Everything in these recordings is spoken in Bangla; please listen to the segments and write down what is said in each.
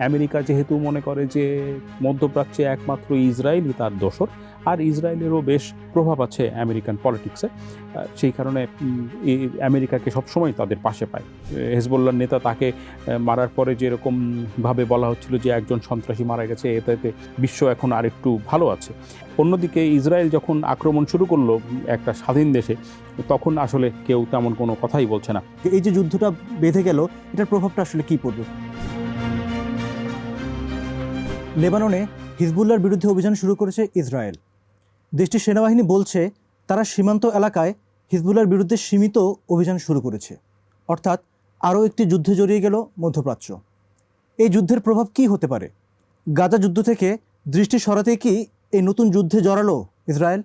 আমেরিকা যেহেতু মনে করে যে মধ্যপ্রাচ্যে একমাত্র ইসরায়েলই তার দোসর, আর ইসরায়েলেরও বেশ প্রভাব আছে আমেরিকান পলিটিক্সে, সেই কারণে আমেরিকাকে সবসময় তাদের পাশে পায়। হেজবুল্লাহর নেতা তাকে মারার পরে যেরকমভাবে বলা হচ্ছিল যে একজন সন্ত্রাসী মারা গেছে, এতে বিশ্ব এখন আরেকটু ভালো আছে। অন্যদিকে ইসরায়েল যখন আক্রমণ শুরু করলো একটা স্বাধীন দেশে, তখন আসলে কেউ তেমন কোনো কথাই বলছে না। এই যে যুদ্ধটা বেঁধে গেল, এটার প্রভাবটা আসলে কি পড়বে? লেবাননে হিজবুল্লাহর বিরুদ্ধে অভিযান শুরু করেছে ইসরায়েল। দেশটির সেনাবাহিনী বলছে তারা সীমান্ত এলাকায় হিজবুল্লাহর বিরুদ্ধে সীমিত অভিযান শুরু করেছে, অর্থাৎ আরও একটি যুদ্ধে জড়িয়ে গেল মধ্যপ্রাচ্য। এই যুদ্ধের প্রভাব কি হতে পারে? গাজা যুদ্ধ থেকে দৃষ্টি সরাতে কি এই নতুন যুদ্ধে জড়ালো ইসরায়েল,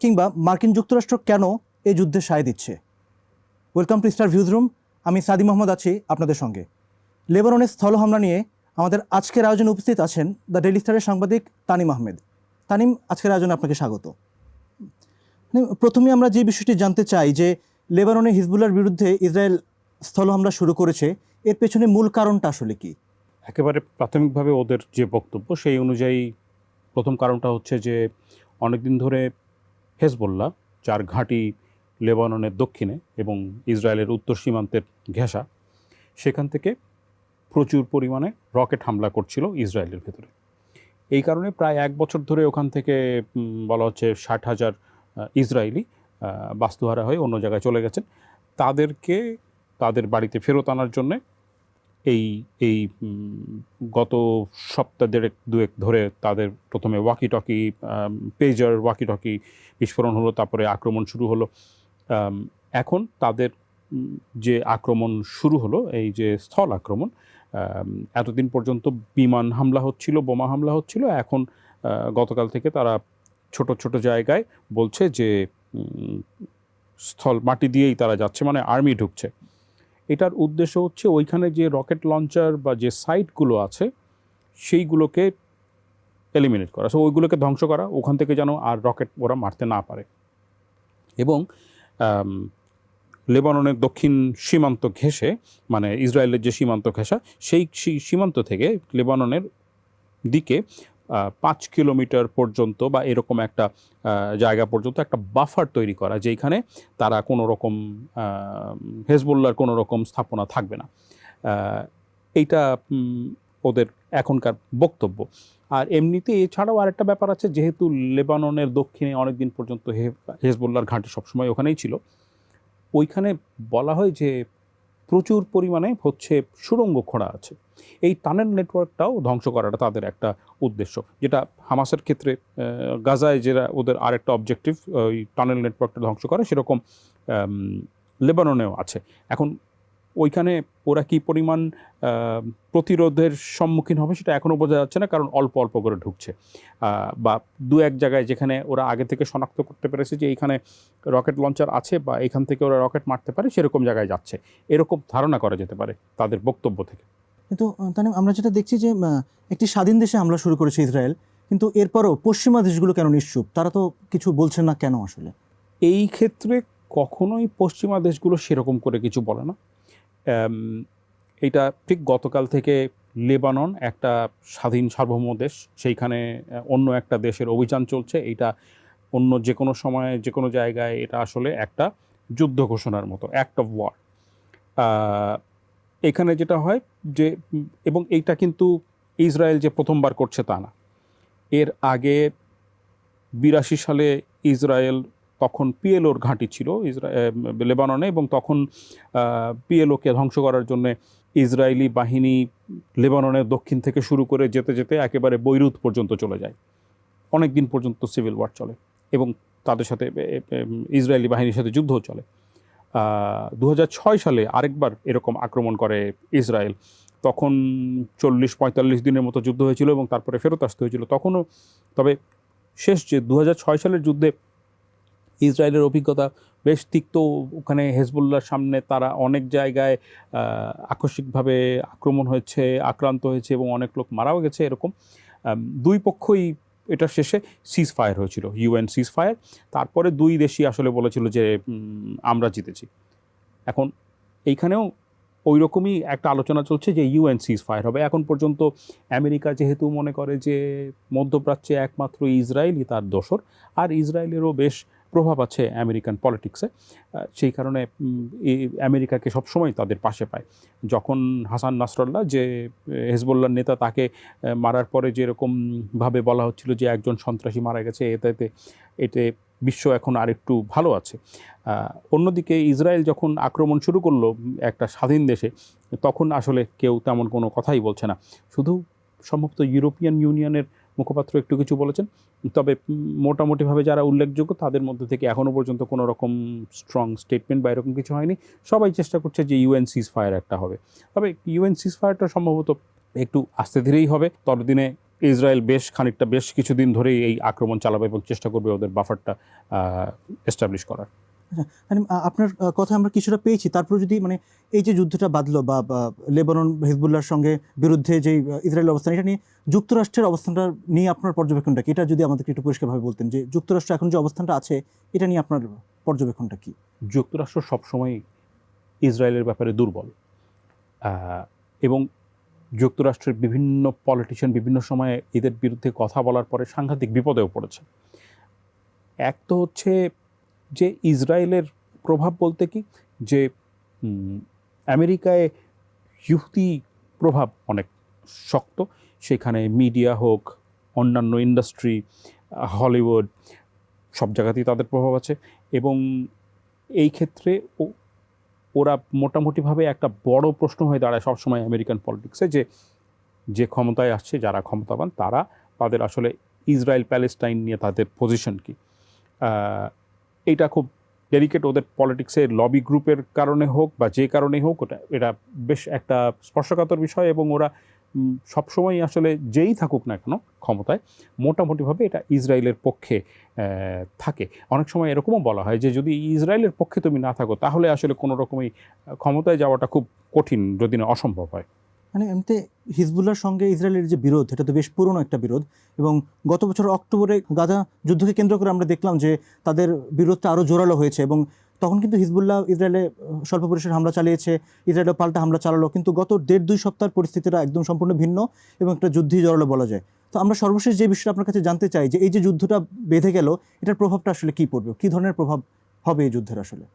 কিংবা মার্কিন যুক্তরাষ্ট্র কেন এই যুদ্ধে সায় দিচ্ছে? Welcome to star views room. আমি সাদি মোহাম্মদ আছি আপনাদের সঙ্গে। লেবাননের স্থল হামলা নিয়ে আমাদের আজকের আয়োজনে উপস্থিত আছেন দ্য ডেইলি স্টারের সাংবাদিক তানিম আহমেদ। তানিম, আজকের আয়োজনে আপনাকে স্বাগত। প্রথমে আমরা যে বিষয়টি জানতে চাই যে লেবাননে হিজবুল্লাহর বিরুদ্ধে ইসরায়েল স্থল হামলা শুরু করেছে, এর পেছনে মূল কারণটা আসলে কি? একেবারে প্রাথমিকভাবে ওদের যে বক্তব্য সেই অনুযায়ী প্রথম কারণটা হচ্ছে যে অনেকদিন ধরে হেজবুল্লাহ, যার ঘাঁটি লেবাননের দক্ষিণে এবং ইসরায়েলের উত্তর সীমান্তের ঘেঁষা, সেখান থেকে প্রচুর পরিমাণে রকেট হামলা করছিল ইসরায়েলের ভেতরে। এই কারণে প্রায় 1 বছর ধরে ওখান থেকে বলা হচ্ছে 60,000 ইসরায়েলি বাস্তুহারা হয়ে অন্য জায়গায় চলে গেছেন। তাদেরকে তাদের বাড়িতে ফেরত আনার জন্যে এই এই গত সপ্তাহ দুয়েক ধরে তাদের প্রথমে ওয়াকি টকি, পেজার ওয়াকি টকি বিস্ফোরণ হলো, তারপরে আক্রমণ শুরু হলো। এখন তাদের যে আক্রমণ শুরু হলো, এই যে স্থল আক্রমণ, এতদিন পর্যন্ত বিমান হামলা হচ্ছিল, বোমা হামলা হচ্ছিল, এখন গতকাল থেকে তারা ছোট ছোট জায়গায় বলছে যে স্থল মাটি দিয়েই তারা যাচ্ছে, মানে আর্মি ঢুকছে। এটার উদ্দেশ্য হচ্ছে ওইখানে যে রকেট লঞ্চার বা যে সাইটগুলো আছে সেইগুলোকে এলিমিনেট করা, সো ওইগুলোকে ধ্বংস করা, ওখান থেকে যেন আর রকেট ওরা মারতে না পারে। এবং লেবাননের দক্ষিণ সীমান্ত ঘেঁষে, মানে ইসরায়েলের যে সীমান্ত ঘেঁষা, সেই সীমান্ত থেকে লেবাননের দিকে 5 কিলোমিটার পর্যন্ত বা এরকম একটা জায়গা পর্যন্ত একটা বাফার তৈরি করা, যেখানে তারা কোনো রকম হেজবুল্লাহর কোনো রকম স্থাপনা থাকবে না। এইটা ওদের এখনকার বক্তব্য। আর এমনিতে এছাড়াও আরেকটা ব্যাপার আছে, যেহেতু লেবাননের দক্ষিণে অনেক দিন পর্যন্ত হেজবুল্লাহর ঘাঁটি সবসময় ওখানেই ছিল, ওইখানে বলা হয় যে প্রচুর পরিমাণে হচ্ছে সুড়ঙ্গ খোঁড়া আছে। এই টানেল নেটওয়ার্কটাও ধ্বংস করাটা তাদের একটা উদ্দেশ্য, যেটা হামাসের ক্ষেত্রে গাজায় যেটা ওদের আরেকটা অবজেক্টিভ, ওই টানেল নেটওয়ার্কটা ধ্বংস করা, সেরকম লেবাননেও আছে। এখন ওইখানে ওরা কী পরিমাণ প্রতিরোধের সম্মুখীন হবে সেটা এখনও বোঝা যাচ্ছে না, কারণ অল্প অল্প করে ঢুকছে। বা দু এক জায়গায় যেখানে ওরা আগে থেকে শনাক্ত করতে পেরেছে যে এইখানে রকেট লঞ্চার আছে বা এখান থেকে ওরা রকেট মারতে পারে, সেরকম জায়গায় যাচ্ছে, এরকম ধারণা করা যেতে পারে তাদের বক্তব্য থেকে। কিন্তু আমরা যেটা দেখছি যে একটি স্বাধীন দেশে হামলা শুরু করেছে ইসরায়েল, কিন্তু এরপরও পশ্চিমা দেশগুলো কেন নিশ্চুপ? তারা তো কিছু বলছে না কেন আসলে? এই ক্ষেত্রে কখনোই পশ্চিমা দেশগুলো সেরকম করে কিছু বলে না। এটা ঠিক গতকাল থেকে লেবানন একটা স্বাধীন সার্বভৌম দেশ, সেইখানে অন্য একটা দেশের অভিযান চলছে। এইটা অন্য যে কোনো সময়ে যে কোনো জায়গায় এটা আসলে একটা যুদ্ধ ঘোষণার মতো, অ্যাক্ট অফ ওয়ার। এখানে যেটা হয় যে, এবং এইটা কিন্তু ইসরায়েল যে প্রথমবার করছে তা না। এর আগে 82 সালে ইসরায়েল, তখন পিএলওর ঘাঁটি ছিল লেবাননে, এবং তখন পিএলওকে ধ্বংস করার জন্য ইসরায়েলি বাহিনী লেবাননের দক্ষিণ থেকে শুরু করে যেতে যেতে একেবারে বৈরুত পর্যন্ত চলে যায়। অনেক দিন পর্যন্ত সিভিল ওয়ার চলে এবং তাদের সাথে ইসরায়েলি বাহিনীর সাথে যুদ্ধও চলে। 2006 সালে আরেকবার এরকম আক্রমণ করে ইসরায়েল, তখন 40-45 দিনের মতো যুদ্ধ হয়েছিল এবং তারপরে ফেরত আসতে হয়েছিল তখনও। তবে শেষ যে 2006 সালের যুদ্ধে ইসরায়েলের অভিজ্ঞতা বেশ তিক্ত। ওখানে হেজবুল্লাহর সামনে তারা অনেক জায়গায় আকস্মিকভাবে আক্রমণ হয়েছে, আক্রান্ত হয়েছে এবং অনেক লোক মারাও গেছে। এরকম দুই পক্ষই এটা শেষে সিজ ফায়ার হয়েছিল, ইউএন সিজ ফায়ার। তারপরে দুই দেশই আসলে বলেছিল যে আমরা জিতেছি। এখন এইখানেও ওই রকমই একটা আলোচনা চলছে যে ইউএন সিজ ফায়ার হবে। এখন পর্যন্ত আমেরিকা যেহেতু মনে করে যে মধ্যপ্রাচ্যে একমাত্র ইসরায়েলই তার দোসর, আর ইসরায়েলেরও বেশ প্রভাব আছে আমেরিকান পলিটিক্সে, সেই কারণে আমেরিকাকে সবসময় তাদের পাশে পায়। যখন হাসান নাসরাল্লাহ যে হেজবুল্লাহর নেতা, তাকে মারার পরে যেরকমভাবে বলা হচ্ছিল যে একজন সন্ত্রাসী মারা গেছে, এতে বিশ্ব এখন আরেকটু ভালো আছে। অন্যদিকে ইসরায়েল যখন আক্রমণ শুরু করলো একটা স্বাধীন দেশে, তখন আসলে কেউ তেমন কোনো কথাই বলছে না। শুধু সম্ভবত ইউরোপিয়ান ইউনিয়নের মুখপাত্র একটু কিছু বলেছেন, তবে মোটামুটিভাবে যারা উল্লেখযোগ্য তাদের মধ্যে থেকে এখনও পর্যন্ত কোনো রকম স্ট্রং স্টেটমেন্ট বা এরকম কিছু হয়নি। সবাই চেষ্টা করছে যে ইউএন সিজ ফায়ার একটা হবে, তবে ইউএন সিজ ফায়ারটা সম্ভবত একটু আস্তে ধীরেই হবে। ততদিনে ইসরায়েল বেশ কিছুদিন ধরেই এই আক্রমণ চালাবে এবং চেষ্টা করবে ওদের বাফারটা এস্টাবলিশ করার। আচ্ছা, মানে আপনার কথা আমরা কিছুটা পেয়েছি। তারপর যদি মানে এই যে যুদ্ধটা বাঁধলো বা লেবানন হিজবুল্লাহর সঙ্গে বিরুদ্ধে যে ইসরায়েলের অবস্থান, এটা নিয়ে যুক্তরাষ্ট্রের অবস্থানটা নিয়ে আপনার পর্যবেক্ষণটা কি? এটা যদি আমাদেরকে একটু পরিষ্কারভাবে বলতেন যে যুক্তরাষ্ট্র এখন যে অবস্থানটা আছে, এটা নিয়ে আপনার পর্যবেক্ষণটা কি? যুক্তরাষ্ট্র সবসময় ইসরায়েলের ব্যাপারে দুর্বল, এবং যুক্তরাষ্ট্রের বিভিন্ন পলিটিশিয়ান বিভিন্ন সময়ে এদের বিরুদ্ধে কথা বলার পরে সাংঘাতিক বিপদেও পড়েছে। এক তো হচ্ছে যে ইসরায়েলের প্রভাব বলতে কি, যে আমেরিকায় ইহুদি প্রভাব অনেক শক্ত। সেখানে মিডিয়া হোক, অন্যান্য ইন্ডাস্ট্রি, হলিউড, সব জায়গাতেই তাদের প্রভাব আছে। এবং এই ক্ষেত্রে ওরা মোটামুটিভাবে একটা বড় প্রশ্ন হয়ে দাঁড়ায় সবসময় আমেরিকান পলিটিক্সে, যে ক্ষমতায় আসছে, যারা ক্ষমতাবান, তাদের আসলে ইসরায়েল প্যালেস্টাইন নিয়ে তাদের পজিশন কি। এইটা খুব ডেলিকেট ওদের পলিটিক্সের লবি গ্রুপের কারণে হোক বা যে কারণেই হোক, এটা বেশ একটা স্পর্শকাতর বিষয়। এবং ওরা সবসময় আসলে যেই থাকুক না কেন ক্ষমতায়, মোটামুটিভাবে এটা ইসরায়েলের পক্ষে থাকে। অনেক সময় এরকমও বলা হয় যে যদি ইসরায়েলের পক্ষে তুমি না থাকো, তাহলে আসলে কোনো রকমই ক্ষমতায় যাওয়াটা খুব কঠিন, যদি না অসম্ভব হয়। মানে এমনিতে হিজবুল্লাহর সঙ্গে ইসরায়েলের যে বিরোধ, এটা তো বেশ পুরনো একটা বিরোধ। এবং গত বছর অক্টোবরে গাজা যুদ্ধকে কেন্দ্র করে আমরা দেখলাম যে তাদের বিরোধটা আরও জোরালো হয়েছে। এবং তখন কিন্তু হিজবুল্লাহ ইসরায়েলে স্বল্প পরিসরে হামলা চালিয়েছে, ইসরায়েলও পাল্টা হামলা চালালো। কিন্তু গত 1.5-2 সপ্তাহের পরিস্থিতিটা একদম সম্পূর্ণ ভিন্ন এবং একটা যুদ্ধই জোরালো বলা যায়। তো আমরা সর্বশেষ যে বিষয়টা আপনার কাছে জানতে চাই যে এই যে যুদ্ধটা বেঁধে গেল, এটার প্রভাবটা আসলে কী পড়বে, কী ধরনের প্রভাব হবে এই যুদ্ধের আসলে?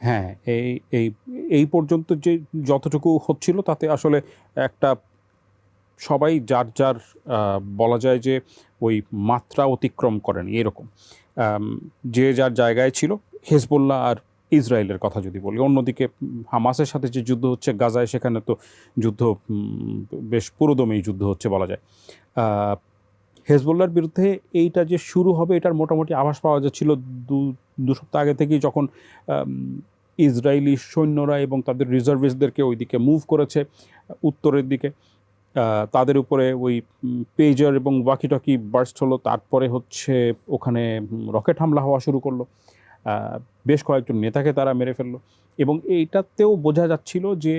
হ্যাঁ, এই পর্যন্ত যে যতটুকু হচ্ছিল তাতে আসলে একটা সবাই যার বলা যায় যে ওই মাত্রা অতিক্রম করেনি এরকম, যে যার জায়গায় ছিল। হেজবুল্লাহ আর ইসরায়েলের কথা যদি বলি, অন্যদিকে হামাসের সাথে যে যুদ্ধ হচ্ছে গাজায়, সেখানে তো যুদ্ধ বেশ পুরোদমেই যুদ্ধ হচ্ছে বলা যায়। হেজবুল্লাহর বিরুদ্ধে এইটা যে শুরু হবে, এটার মোটামুটি আভাস পাওয়া যাচ্ছিল দু সপ্তাহ আগে থেকেই, যখন ইসরায়েলি সৈন্যরা এবং তাদের রিজার্ভিস্টদেরকে ওইদিকে মুভ করেছে উত্তরের দিকে। তাদের উপরে ওই পেজার এবং ওয়াকিটকি বার্স্ট হলো, তারপরে হচ্ছে ওখানে রকেট হামলা হওয়া শুরু করলো, বেশ কয়েকজন নেতাকে তারা মেরে ফেললো। এবং এইটাতেও বোঝা যাচ্ছিল যে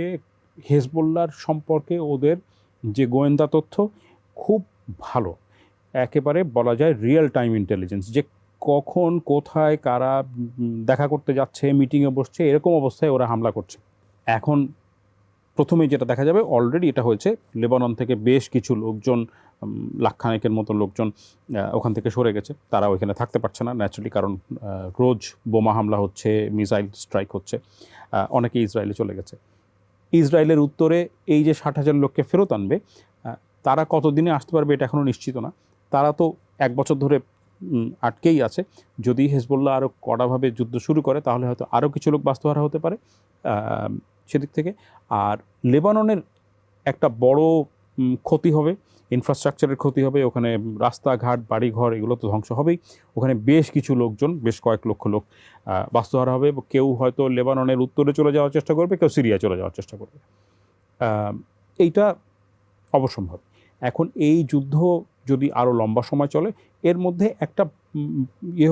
হেজবুল্লাহর সম্পর্কে ওদের যে গোয়েন্দা তথ্য খুব ভালো, একেবারে বলা যায় রিয়েল টাইম ইন্টেলিজেন্স, যে কখন কোথায় কারা দেখা করতে যাচ্ছে, মিটিংয়ে বসছে, এরকম অবস্থায় ওরা হামলা করছে। এখন প্রথমেই যেটা দেখা যাবে, অলরেডি এটা হয়েছে, লেবানন থেকে বেশ কিছু লোকজন, লাখখানেকের মতো লোকজন ওখান থেকে সরে গেছে। তারা ওইখানে থাকতে পারছে না ন্যাচারালি, কারণ রোজ বোমা হামলা হচ্ছে, মিসাইল স্ট্রাইক হচ্ছে। অনেকে ইসরায়েলে চলে গেছে। ইসরায়েলের উত্তরে এই যে 60,000 লোককে ফেরত আনবে, তারা কতদিনে আসতে পারবে এটা এখনও নিশ্চিত না। তারা তো 1 বছর ধরে আটকেই আছে। যদি হেজবুল্লাহ আরও কড়াভাবে যুদ্ধ শুরু করে, তাহলে হয়তো আরও কিছু লোক বাস্তুহারা হতে পারে সেদিক থেকে। আর লেবাননের একটা বড় ক্ষতি হবে, ইনফ্রাস্ট্রাকচারের ক্ষতি হবে। ওখানে রাস্তাঘাট, বাড়িঘর, এগুলো তো ধ্বংস হবেই। ওখানে বেশ কিছু লোকজন, বেশ কয়েক লক্ষ লোক বাস্তুহারা হবে। কেউ হয়তো লেবাননের উত্তরে চলে যাওয়ার চেষ্টা করবে, কেউ সিরিয়ায় চলে যাওয়ার চেষ্টা করবে। এইটা অবশ্যম্ভাবী। এখন এই যুদ্ধ যদি আরও লম্বা সময় চলে, এর মধ্যে একটা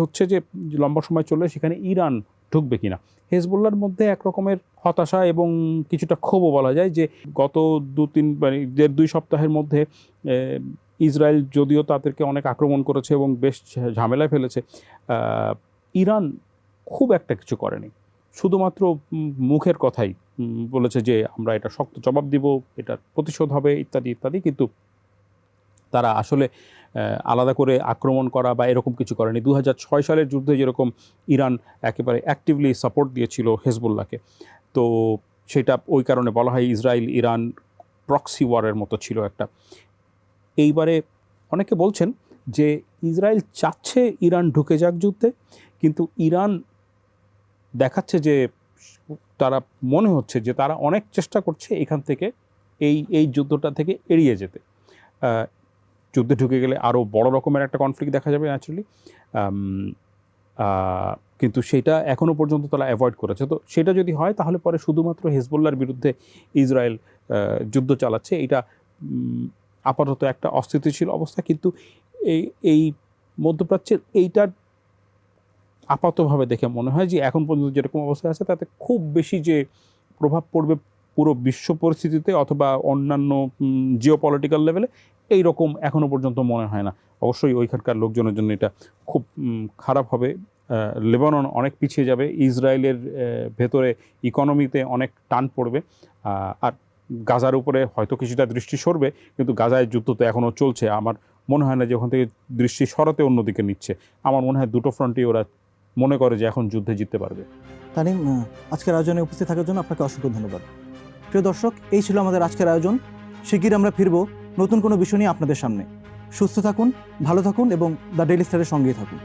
হচ্ছে যে লম্বা সময় চললে সেখানে ইরান ঢুকবে কিনা। হেজবুল্লাহর মধ্যে এক রকমের হতাশা এবং কিছুটা ক্ষোভও বলা যায়, যে গত 1.5-2 সপ্তাহের মধ্যে ইসরায়েল যদিও তাদেরকে অনেক আক্রমণ করেছে এবং বেশ ঝামেলায় ফেলেছে, ইরান খুব একটা কিছু করেনি। শুধুমাত্র মুখের কথাই বলেছে যে আমরা এটা শক্ত জবাব দিব, এটার প্রতিশোধ হবে ইত্যাদি ইত্যাদি, কিন্তু তারা আসলে আলাদা করে আক্রমণ করা বা এরকম কিছু করেনি। 2006 সালের যুদ্ধে যেরকম ইরান একেবারে অ্যাক্টিভলি সাপোর্ট দিয়েছিল হেজবুল্লাহকে, তো সেটা ওই কারণে বলা হয় ইসরায়েল ইরান প্রক্সি ওয়ারের মতো ছিল একটা। এইবারে অনেকে বলছেন যে ইসরায়েল চাচ্ছে ইরান ঢুকে যাক যুদ্ধে, কিন্তু ইরান দেখাচ্ছে যে তারা মনে হচ্ছে যে তারা অনেক চেষ্টা করছে এখান থেকে এই যুদ্ধটা থেকে এড়িয়ে যেতে। যুদ্ধে ঢুকে গেলে আরও বড় রকমের একটা কনফ্লিক্ট দেখা যাবে ন্যাচারালি, কিন্তু সেটা এখনও পর্যন্ত তারা অ্যাভয়েড করেছে। তো সেটা যদি হয় তাহলে পরে শুধুমাত্র হেজবুল্লাহর বিরুদ্ধে ইসরায়েল যুদ্ধ চালাচ্ছে, এটা আপাতত একটা অস্থিতিশীল অবস্থা। কিন্তু এই মধ্যপ্রাচ্যের এইটার আপাতভাবে দেখে মনে হয় যে এখন পর্যন্ত যেরকম অবস্থা আছে তাতে খুব বেশি যে প্রভাব পড়বে পুরো বিশ্ব পরিস্থিতিতে অথবা অন্যান্য জিওপলিটিক্যাল লেভেলে, এই রকম এখনও পর্যন্ত মনে হয় না। অবশ্যই ওইখানকার লোকজনের জন্য এটা খুব খারাপ হবে। লেবানন অনেক পিছিয়ে যাবে, ইসরায়েলের ভেতরে ইকোনমিতে অনেক টান পড়বে, আর গাজার উপরে হয়তো কিছুটা দৃষ্টি সরবে, কিন্তু গাজায় যুদ্ধ তো এখনও চলছে। আমার মনে হয় না যে ওখান থেকে দৃষ্টি সরাতে অন্যদিকে নিচ্ছে। আমার মনে হয় দুটো ফ্রন্টেই ওরা মনে করে যে এখন যুদ্ধে জিততে পারবে। তানিম, আজকের আয়োজনে উপস্থিত থাকার জন্য আপনাকে অসংখ্য ধন্যবাদ। প্রিয় দর্শক, এই ছিল আমাদের আজকের আয়োজন। শিগগির আমরা ফিরব নতুন কোনো বিষয় নিয়ে আপনাদের সামনে। সুস্থ থাকুন, ভালো থাকুন এবং দ্য ডেইলি স্টারের সঙ্গেই থাকুন।